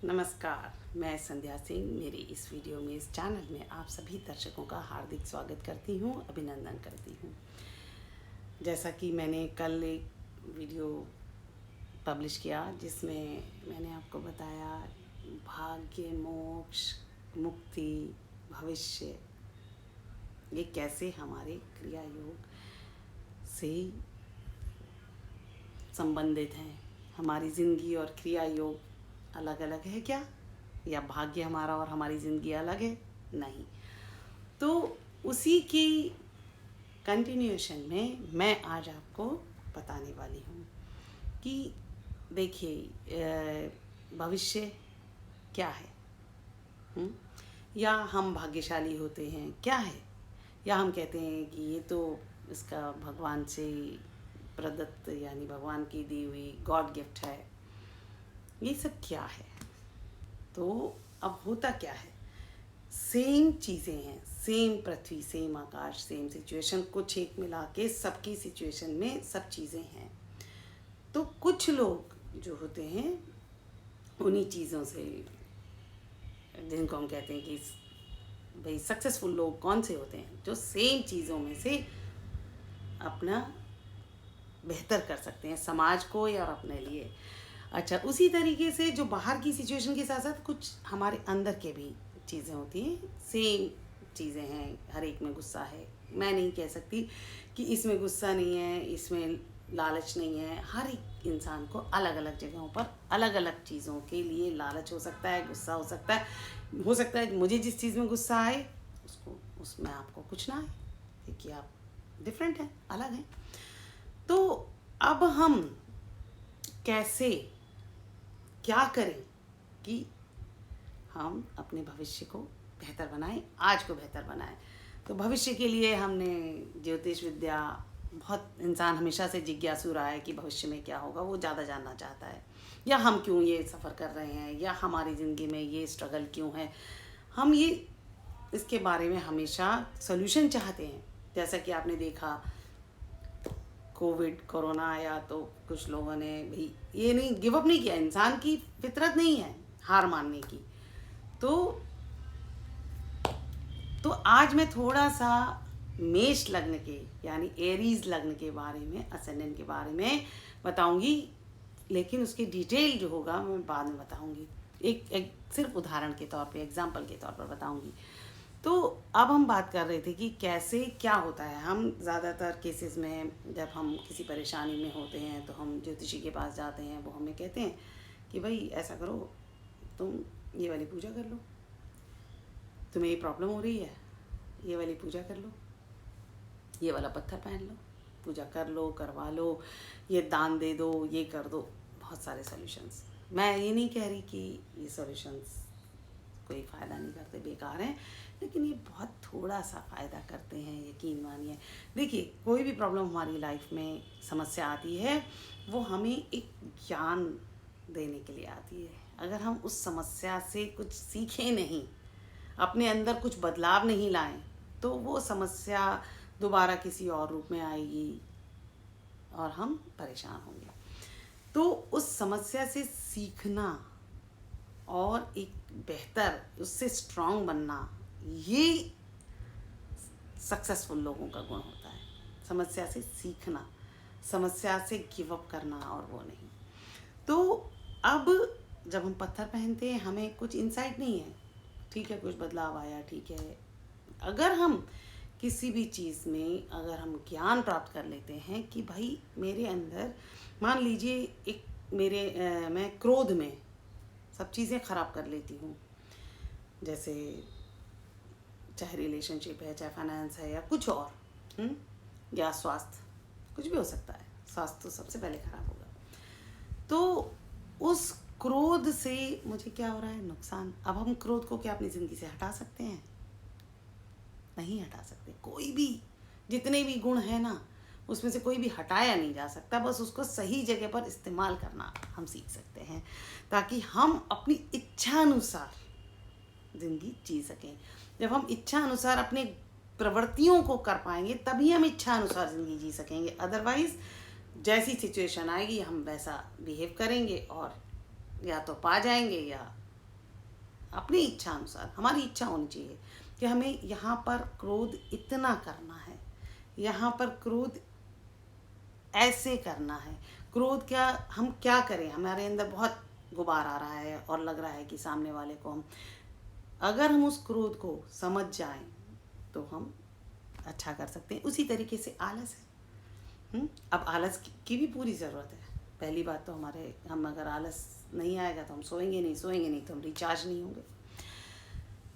नमस्कार, मैं संध्या सिंह मेरी इस वीडियो में इस चैनल में आप सभी दर्शकों का हार्दिक स्वागत करती हूँ, अभिनंदन करती हूँ। जैसा कि मैंने कल एक वीडियो पब्लिश किया जिसमें मैंने आपको बताया भाग्य, मोक्ष, मुक्ति, भविष्य ये कैसे हमारे क्रिया योग से संबंधित हैं। हमारी ज़िंदगी और क्रिया योग अलग अलग है क्या, या भाग्य हमारा और हमारी ज़िंदगी अलग है? नहीं। तो उसी की कंटिन्यूएशन में मैं आज आपको बताने वाली हूँ कि देखिए भविष्य क्या है, या हम भाग्यशाली होते हैं क्या है, या हम कहते हैं कि ये तो इसका भगवान से प्रदत्त यानी भगवान की दी हुई गॉड गिफ्ट है। ये सब क्या है? तो अब होता क्या है, सेम चीज़ें हैं, सेम पृथ्वी, सेम आकाश, सेम सिचुएशन, कुछ एक मिला के सबकी सिचुएशन में सब चीज़ें हैं। तो कुछ लोग जो होते हैं उन्हीं चीज़ों से, जिनको हम कहते हैं कि भाई सक्सेसफुल लोग कौन से होते हैं, जो सेम चीज़ों में से अपना बेहतर कर सकते हैं समाज को या अपने लिए। अच्छा, उसी तरीके से जो बाहर की सिचुएशन के साथ साथ कुछ हमारे अंदर के भी चीज़ें होती हैं, सेम चीज़ें हैं। हर एक में गुस्सा है, मैं नहीं कह सकती कि इसमें गुस्सा नहीं है, इसमें लालच नहीं है। हर एक इंसान को अलग अलग जगहों पर अलग अलग चीज़ों के लिए लालच हो सकता है, गुस्सा हो सकता है मुझे जिस चीज़ में गुस्सा आए उसमें आपको कुछ ना आए, क्योंकि आप डिफरेंट हैं, अलग हैं। तो अब हम कैसे क्या करें कि हम अपने भविष्य को बेहतर बनाएं, आज को बेहतर बनाएं। तो भविष्य के लिए हमने ज्योतिष विद्या, बहुत इंसान हमेशा से जिज्ञासु रहा है कि भविष्य में क्या होगा, वो ज़्यादा जानना चाहता है, या हम क्यों ये सफ़र कर रहे हैं, या हमारी ज़िंदगी में ये स्ट्रगल क्यों है। हम ये इसके बारे में हमेशा सॉल्यूशन चाहते हैं। जैसा कि आपने देखा कोरोना आया तो कुछ लोगों ने भी ये नहीं गिव अप नहीं किया। इंसान की फितरत नहीं है हार मानने की। तो आज मैं थोड़ा सा मेष लग्न के यानी एरीज लग्न के बारे में, असेंडेंट के बारे में बताऊंगी, लेकिन उसकी डिटेल जो होगा मैं बाद में बताऊंगी। एक सिर्फ उदाहरण के तौर पे, एग्जाम्पल के तौर पर बताऊंगी। तो अब हम बात कर रहे थे कि कैसे क्या होता है। हम ज़्यादातर केसेस में जब हम किसी परेशानी में होते हैं तो हम ज्योतिषी के पास जाते हैं। वो हमें कहते हैं कि भाई ऐसा करो, तुम ये वाली पूजा कर लो, तुम्हें ये प्रॉब्लम हो रही है, ये वाली पूजा कर लो, ये वाला पत्थर पहन लो, पूजा कर लो, करवा लो, ये दान दे दो, ये कर दो। बहुत सारे सॉल्यूशंस। मैं ये नहीं कह रही कि ये सॉल्यूशंस कोई फ़ायदा नहीं करते, बेकार हैं, लेकिन ये बहुत थोड़ा सा फ़ायदा करते हैं, यकीन मानिए। देखिए, कोई भी प्रॉब्लम हमारी लाइफ में समस्या आती है, वो हमें एक ज्ञान देने के लिए आती है। अगर हम उस समस्या से कुछ सीखें नहीं, अपने अंदर कुछ बदलाव नहीं लाएं, तो वो समस्या दोबारा किसी और रूप में आएगी और हम परेशान होंगे। तो उस समस्या से सीखना और एक बेहतर, उससे स्ट्रांग बनना, ये सक्सेसफुल लोगों का गुण होता है। समस्या से सीखना, समस्या से गिव अप करना, और वो नहीं। तो अब जब हम पत्थर पहनते हैं हमें कुछ इंसाइट नहीं है, ठीक है, कुछ बदलाव आया, ठीक है। अगर हम किसी भी चीज़ में अगर हम ज्ञान प्राप्त कर लेते हैं कि भाई मेरे अंदर, मान लीजिए एक मैं क्रोध में सब चीज़ें ख़राब कर लेती हूँ, जैसे चाहे रिलेशनशिप है, चाहे फाइनेंस है, या कुछ और, या स्वास्थ्य, कुछ भी हो सकता है। स्वास्थ्य तो सबसे पहले ख़राब होगा। तो उस क्रोध से मुझे क्या हो रहा है, नुकसान। अब हम क्रोध को क्या अपनी ज़िंदगी से हटा सकते हैं? नहीं हटा सकते। कोई भी, जितने भी गुण हैं ना, उसमें से कोई भी हटाया नहीं जा सकता। बस उसको सही जगह पर इस्तेमाल करना हम सीख सकते हैं, ताकि हम अपनी इच्छा अनुसार ज़िंदगी जी सकें। जब हम इच्छा अनुसार अपने प्रवृत्तियों को कर पाएंगे, तभी हम इच्छा अनुसार ज़िंदगी जी सकेंगे। अदरवाइज़ जैसी सिचुएशन आएगी हम वैसा बिहेव करेंगे, और या तो पा जाएंगे या अपनी इच्छा अनुसार हमारी इच्छा होनी चाहिए कि हमें यहाँ पर क्रोध इतना करना है, यहाँ पर क्रोध ऐसे करना है। क्रोध क्या, हम क्या करें, हमारे अंदर बहुत गुबार आ रहा है और लग रहा है कि सामने वाले को अगर हम उस क्रोध को समझ जाएं तो हम अच्छा कर सकते हैं। उसी तरीके से आलस है। अब आलस की भी पूरी ज़रूरत है। पहली बात तो हम अगर आलस नहीं आएगा तो हम सोएंगे नहीं तो हम रिचार्ज नहीं होंगे।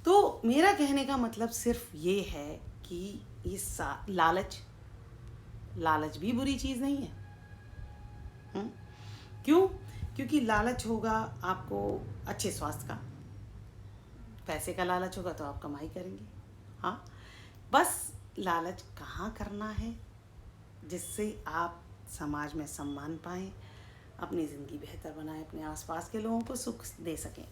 तो मेरा कहने का मतलब सिर्फ ये है कि ये लालच भी बुरी चीज़ नहीं है। क्यों? क्योंकि लालच होगा आपको अच्छे स्वास्थ्य का, पैसे का लालच होगा तो आप कमाई करेंगे। हाँ, बस लालच कहाँ करना है जिससे आप समाज में सम्मान पाएं, अपनी ज़िंदगी बेहतर बनाएं, अपने आसपास के लोगों को सुख दे सकें।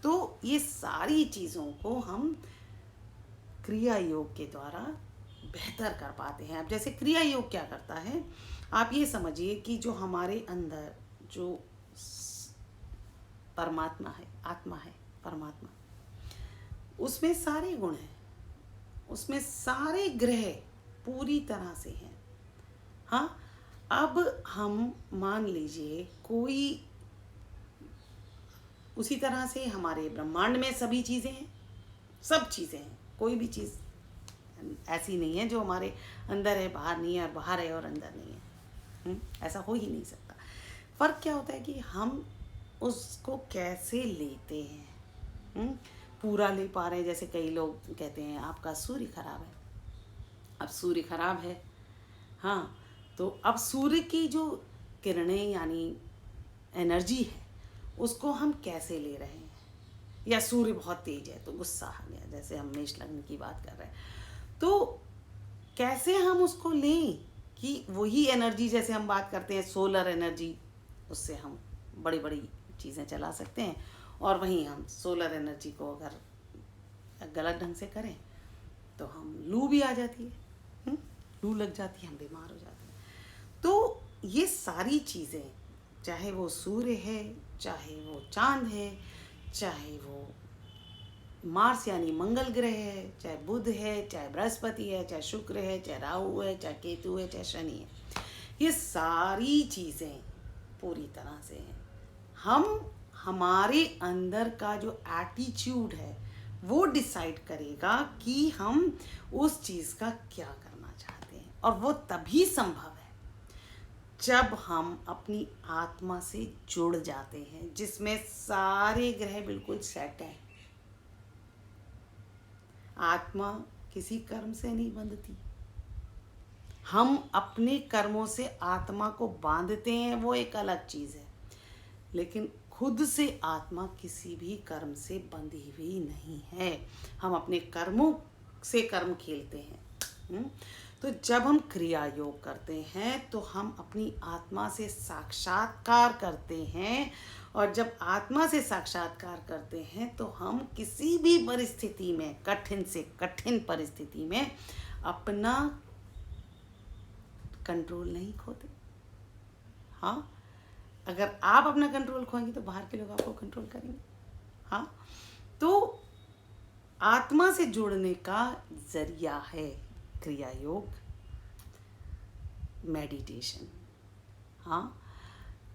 तो ये सारी चीज़ों को हम क्रिया योग के द्वारा बेहतर कर पाते हैं। अब जैसे क्रिया योग क्या करता है, आप ये समझिए कि जो हमारे अंदर जो परमात्मा है, आत्मा है, परमात्मा, उसमें सारे गुण हैं, उसमें सारे ग्रह पूरी तरह से हैं। हाँ, अब हम मान लीजिए कोई, उसी तरह से हमारे ब्रह्मांड में सभी चीज़ें हैं, सब चीज़ें हैं, कोई भी चीज़ ऐसी नहीं है जो हमारे अंदर है बाहर नहीं है और बाहर है और अंदर नहीं है। ऐसा हो ही नहीं सकता। फ़र्क क्या होता है कि हम उसको कैसे लेते हैं। पूरा ले पा रहे हैं। जैसे कई लोग कहते हैं आपका सूर्य खराब है। अब सूर्य खराब है, हाँ, तो अब सूर्य की जो किरणें यानी एनर्जी है उसको हम कैसे ले रहे हैं। या सूर्य बहुत तेज है तो गुस्सा आ गया, जैसे हम मेष लग्न की बात कर रहे हैं, तो कैसे हम उसको लें कि वही एनर्जी, जैसे हम बात करते हैं सोलर एनर्जी, उससे हम बड़ी बड़ी चीज़ें चला सकते हैं। और वहीं हम सोलर एनर्जी को अगर गलत ढंग से करें तो हम लू भी आ जाती है, लू लग जाती है, हम बीमार हो जाते हैं। तो ये सारी चीज़ें, चाहे वो सूर्य है, चाहे वो चांद है, चाहे वो मार्स यानी मंगल ग्रह है, चाहे बुध है, चाहे बृहस्पति है, चाहे शुक्र है, चाहे राहु है, चाहे केतु है, चाहे शनि है, ये सारी चीज़ें पूरी तरह से हैं। हमारे अंदर का जो एटीट्यूड है वो डिसाइड करेगा कि हम उस चीज़ का क्या करना चाहते हैं। और वो तभी संभव है जब हम अपनी आत्मा से जुड़ जाते हैं, जिसमें सारे ग्रह बिल्कुल सेट हैं। आत्मा किसी कर्म से नहीं बंधती। हम अपने कर्मों से आत्मा को बांधते हैं, वो एक अलग चीज़ है, लेकिन खुद से आत्मा किसी भी कर्म से बंधी हुई नहीं है। हम अपने कर्मों से कर्म खेलते हैं। तो जब हम क्रिया योग करते हैं तो हम अपनी आत्मा से साक्षात्कार करते हैं, और जब आत्मा से साक्षात्कार करते हैं तो हम किसी भी परिस्थिति में, कठिन से कठिन परिस्थिति में, अपना कंट्रोल नहीं खोते। हाँ, अगर आप अपना कंट्रोल खोएंगे तो बाहर के लोग आपको कंट्रोल करेंगे। हाँ, तो आत्मा से जुड़ने का जरिया है क्रिया योग, मेडिटेशन। हाँ,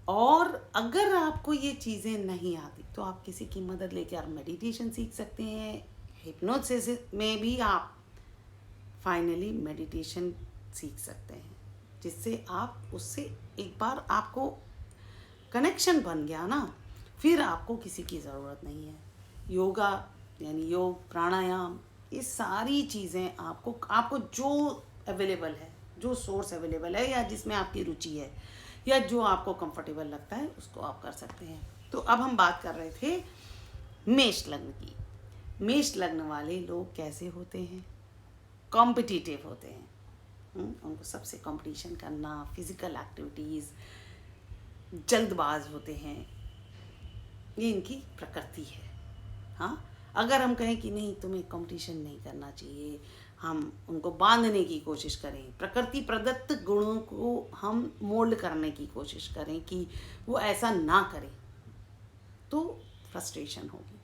और अगर आपको ये चीज़ें नहीं आती तो आप किसी की मदद लेके आप मेडिटेशन सीख सकते हैं। हिप्नोसिस में भी आप फाइनली मेडिटेशन सीख सकते हैं, जिससे आप उससे एक बार आपको कनेक्शन बन गया ना, फिर आपको किसी की ज़रूरत नहीं है। योगा यानी योग, प्राणायाम, ये सारी चीज़ें आपको जो अवेलेबल है, जो सोर्स अवेलेबल है, या जिसमें आपकी रुचि है, या जो आपको कंफर्टेबल लगता है, उसको आप कर सकते हैं। तो अब हम बात कर रहे थे मेष लग्न की। मेष लग्न वाले लोग कैसे होते हैं? कॉम्पिटिटिव होते हैं। उनको सबसे कंपटीशन करना, फिजिकल एक्टिविटीज़, जल्दबाज होते हैं, ये इनकी प्रकृति है। हाँ, अगर हम कहें कि नहीं, तुम्हें कंपटीशन नहीं करना चाहिए, हम उनको बांधने की कोशिश करें, प्रकृति प्रदत्त गुणों को हम मोल्ड करने की कोशिश करें कि वो ऐसा ना करें, तो फ्रस्ट्रेशन होगी।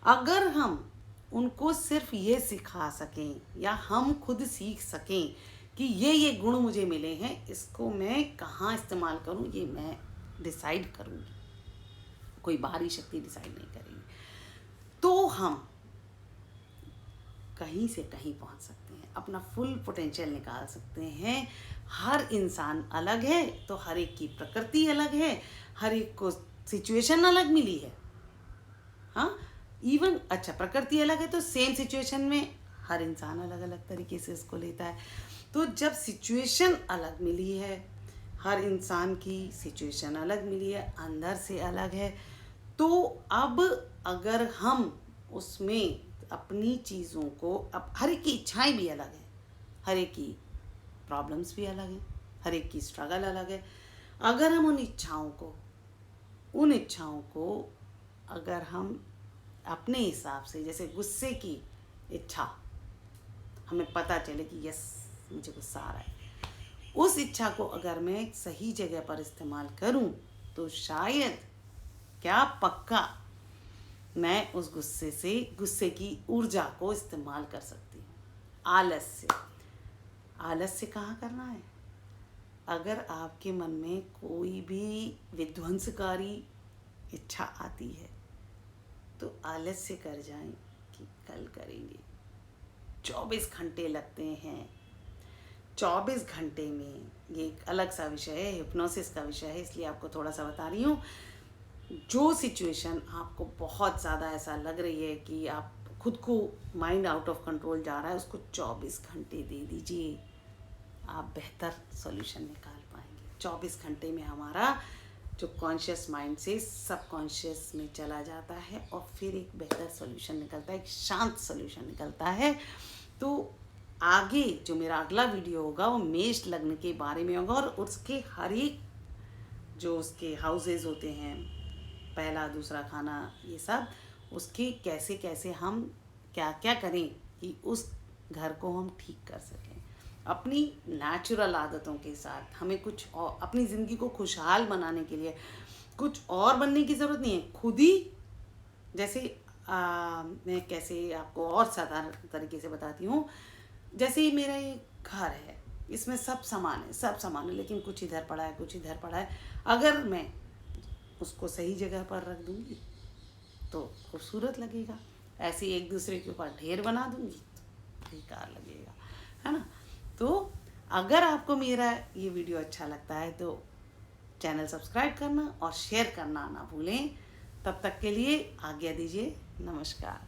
अगर हम उनको सिर्फ ये सिखा सकें या हम खुद सीख सकें कि ये गुण मुझे मिले हैं, इसको मैं कहाँ इस्तेमाल करूँ, ये मैं डिसाइड करूँगी, कोई बाहरी शक्ति डिसाइड नहीं करेगी, तो हम कहीं से कहीं पहुंच सकते हैं, अपना फुल पोटेंशियल निकाल सकते हैं। हर इंसान अलग है, तो हर एक की प्रकृति अलग है, हर एक को सिचुएशन अलग मिली है। हाँ, इवन अच्छा प्रकृति अलग है तो सेम सिचुएशन में हर इंसान अलग अलग तरीके से इसको लेता है। तो जब सिचुएशन अलग मिली है, हर इंसान की सिचुएशन अलग मिली है, अंदर से अलग है, तो अब अगर हम उसमें अपनी चीज़ों को, अब हर एक की इच्छाएं भी अलग हैं, हर एक की प्रॉब्लम्स भी अलग हैं, हर एक की स्ट्रगल अलग है। अगर हम उन इच्छाओं को अगर हम अपने हिसाब से, जैसे गुस्से की इच्छा, हमें पता चले कि यस मुझे गुस्सा आ रहा है, उस इच्छा को अगर मैं सही जगह पर इस्तेमाल करूं तो शायद, क्या पक्का, मैं उस गुस्से की ऊर्जा को इस्तेमाल कर सकती हूँ। आलस्य कहाँ करना है? अगर आपके मन में कोई भी विध्वंसकारी इच्छा आती है तो आलस्य कर जाएं कि कल करेंगे। 24 घंटे लगते हैं, 24 घंटे में, ये एक अलग सा विषय है, हिप्नोसिस का विषय है, इसलिए आपको थोड़ा सा बता रही हूँ। जो सिचुएशन आपको बहुत ज़्यादा ऐसा लग रही है कि आप खुद को माइंड आउट ऑफ कंट्रोल जा रहा है, उसको 24 घंटे दे दीजिए, आप बेहतर सॉल्यूशन निकाल पाएंगे। 24 घंटे में हमारा जो कॉन्शियस माइंड से सबकॉन्शियस में चला जाता है और फिर एक बेहतर सॉल्यूशन निकलता है, एक शांत सॉल्यूशन निकलता है। तो आगे जो मेरा अगला वीडियो होगा वो मेष लग्न के बारे में होगा, और उसके हर एक जो उसके हाउसेस होते हैं, पहला दूसरा खाना, ये सब उसके कैसे कैसे हम क्या क्या करें कि उस घर को हम ठीक कर सकें अपनी नेचुरल आदतों के साथ। हमें कुछ और अपनी ज़िंदगी को खुशहाल बनाने के लिए कुछ और बनने की ज़रूरत नहीं है, खुद ही जैसे मैं कैसे आपको और साधारण तरीके से बताती हूँ। जैसे ही मेरा ये घर है, इसमें सब सामान है, लेकिन कुछ इधर पड़ा है, कुछ इधर पड़ा है। अगर मैं उसको सही जगह पर रख दूँगी तो खूबसूरत लगेगा, ऐसे ही एक दूसरे के ऊपर ढेर बना दूँगी तो बेकार लगेगा, है ना। तो अगर आपको मेरा ये वीडियो अच्छा लगता है तो चैनल सब्सक्राइब करना और शेयर करना ना भूलें। तब तक के लिए आज्ञा दीजिए, नमस्कार।